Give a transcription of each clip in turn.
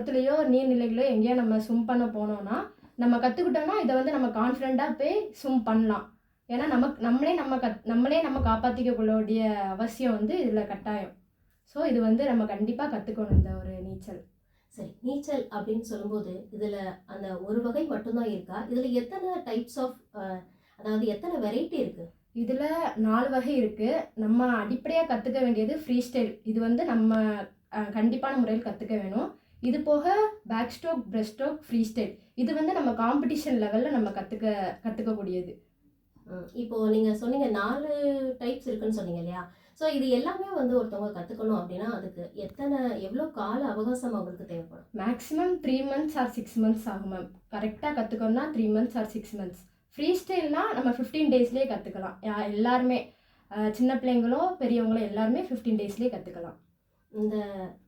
குளத்துலையோ நீர்நிலைகளோ எங்கேயோ நம்ம ஸ்விம் பண்ண போனோம்னா நம்ம கற்றுக்கிட்டோம்னா இதை வந்து நம்ம கான்ஃபிடெண்ட்டாக போய் ஸ்விம் பண்ணலாம். ஏன்னா நம்மளே நம்ம காப்பாற்றிக்கக்கூடிய அவசியம் வந்து இதில் கட்டாயம். ஸோ இது வந்து நம்ம கண்டிப்பாக கற்றுக்கணும் இந்த ஒரு நீச்சல். சரி, நீச்சல் அப்படின்னு சொல்லும்போது இதில் அந்த ஒரு வகை மட்டும்தான் இருக்கா? இதில் எத்தனை டைப்ஸ் ஆஃப் அதாவது எத்தனை வெரைட்டி இருக்குது? இதில் 4 வகை இருக்குது. நம்ம அடிப்படையாக கற்றுக்க வேண்டியது ஃப்ரீ ஸ்டைல். இது வந்து நம்ம கண்டிப்பான முறையில் கற்றுக்க வேணும். இது போக back stroke, breast stroke, free style இது வந்து நம்ம காம்படிஷன் லெவலில் நம்ம கற்றுக்கக்கூடியது. இப்போது நீங்கள் சொன்னீங்க 4 டைப்ஸ் இருக்குன்னு சொன்னீங்க இல்லையா? ஸோ இது எல்லாமே வந்து ஒருத்தவங்க கற்றுக்கணும் அப்படின்னா அதுக்கு எவ்வளோ கால அவகாசம் அவங்களுக்கு தேவைப்படும்? மேக்ஸிமம் 3 months ஆர் 6 months ஆகும் மேம். கரெக்டாக கற்றுக்கணும்னா 3 months ஆர் 6 months. ஃப்ரீ ஸ்டைல்னால் நம்ம 15 daysலேயே கற்றுக்கலாம். எல்லாருமே சின்ன பிள்ளைங்களோ பெரியவங்களோ எல்லாருமே 15 daysலேயே கற்றுக்கலாம்.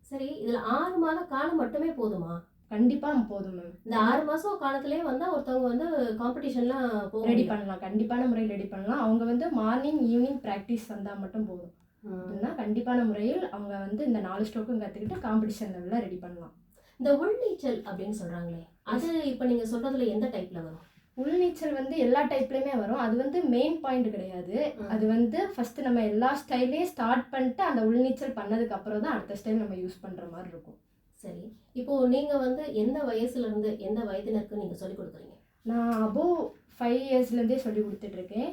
சரி, இதில் 6 மாத காலம் மட்டுமே போதுமா? கண்டிப்பாக போதும் மேம். இந்த 6 மாதம் காலத்திலே வந்து ஒருத்தவங்க வந்து காம்படிஷன்லாம் ரெடி பண்ணலாம். கண்டிப்பான முறையில் ரெடி பண்ணலாம். அவங்க வந்து மார்னிங் ஈவினிங் ப்ராக்டிஸ் வந்தால் மட்டும் போதும். அப்படின்னா கண்டிப்பான முறையில் அவங்க வந்து இந்த 4 ஸ்ட்ரோக்கும் கற்றுக்கிட்டு காம்படிஷன் லெவலில் ரெடி பண்ணலாம். இந்த உள்நீச்சல் அப்படின்னு சொல்கிறாங்களே, அது இப்போ நீங்கள் சொல்கிறதுல எந்த டைப்பில் வரும்? உள்நீச்சல் வந்து எல்லா டைப்லேயுமே வரும். அது வந்து மெயின் பாயிண்ட் கிடையாது. அது வந்து ஃபஸ்ட்டு நம்ம எல்லா ஸ்டைலையும் ஸ்டார்ட் பண்ணிட்டு அந்த உள்நீச்சல் பண்ணதுக்கு அப்புறம் தான் அடுத்த ஸ்டைல் நம்ம யூஸ் பண்ணுற மாதிரி இருக்கும். சரி, இப்போது நீங்கள் வந்து எந்த வயசுலேருந்து எந்த வயதினருக்கு நீங்கள் சொல்லிக் கொடுக்குறீங்க? நான் அபோவ் 5 yearsலேருந்தே சொல்லி கொடுத்துட்ருக்கேன்.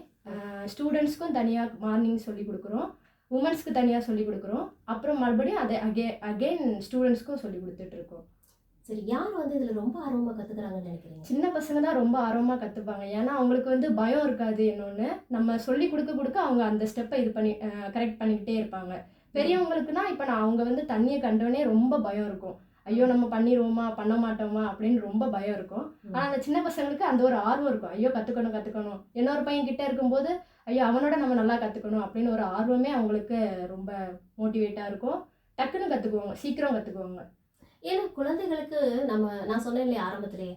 ஸ்டூடெண்ட்ஸ்க்கும் தனியாக மார்னிங் சொல்லி கொடுக்குறோம், உமன்ஸ்க்கு தனியாக சொல்லி கொடுக்குறோம். அப்புறம் மறுபடியும் அதை அகெயின் ஸ்டூடெண்ட்ஸ்க்கும் சொல்லி கொடுத்துட்ருக்கோம். சரி, யார் வந்து இதில் ரொம்ப ஆர்வமாக கற்றுக்குறாங்கன்னு நினைக்கிறீங்க? சின்ன பசங்க தான் ரொம்ப ஆர்வமாக கற்றுப்பாங்க. ஏன்னா அவங்களுக்கு வந்து பயம் இருக்காது. இன்னொன்று நம்ம சொல்லி கொடுக்க அவங்க அந்த ஸ்டெப்பை இது பண்ணி கரெக்ட் பண்ணிக்கிட்டே இருப்பாங்க. பெரியவங்களுக்குன்னா இப்போ அவங்க வந்து தண்ணியை கண்டோடனே ரொம்ப பயம் இருக்கும். ஐயோ நம்ம பண்ணிடுவோமா பண்ண மாட்டோமா அப்படின்னு ரொம்ப பயம் இருக்கும். ஆனால் அந்த சின்ன பசங்களுக்கு அந்த ஒரு ஆர்வம் இருக்கும். ஐயோ கற்றுக்கணும். இன்னொரு பையன் கிட்டே இருக்கும்போது ஐயோ அவனோட நம்ம நல்லா கற்றுக்கணும் அப்படின்னு ஒரு ஆர்வமே அவங்களுக்கு ரொம்ப மோட்டிவேட்டாக இருக்கும். டக்குன்னு கற்றுக்குவாங்க, சீக்கிரம் கற்றுக்குவாங்க. ஏன்னா குழந்தைகளுக்கு நான் சொன்னேன் இல்லையா ஆரம்பத்திலே,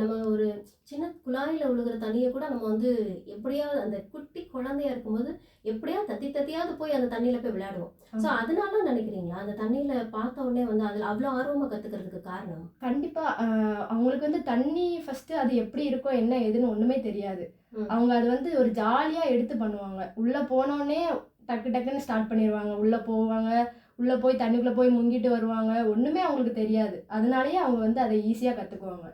நம்ம ஒரு சின்ன குழாயில் விழுகிற தண்ணியை கூட நம்ம வந்து எப்படியாவது அந்த குட்டி குழந்தையா இருக்கும்போது எப்படியாவது தத்தியாவது போய் அந்த தண்ணியில் போய் விளையாடுவோம். ஸோ அதனால நினைக்கிறீங்களா அந்த தண்ணியில் பார்த்த உடனே வந்து அதில் அவ்வளோ ஆர்வமாக கற்றுக்கிறதுக்கு காரணம்? கண்டிப்பாக அவங்களுக்கு வந்து தண்ணி ஃபஸ்ட்டு அது எப்படி இருக்கோ என்ன ஏதுன்னு ஒன்றுமே தெரியாது. அவங்க அது வந்து ஒரு ஜாலியாக எடுத்து பண்ணுவாங்க. உள்ளே போனோடனே டக்குன்னு ஸ்டார்ட் பண்ணிடுவாங்க. உள்ளே போவாங்க, உள்ளே போய் தண்ணிக்குள்ளே போய் முங்கிட்டு வருவாங்க. ஒன்றுமே அவங்களுக்கு தெரியாது. அதனாலேயே அவங்க வந்து அதை ஈஸியாக கற்றுக்குவாங்க.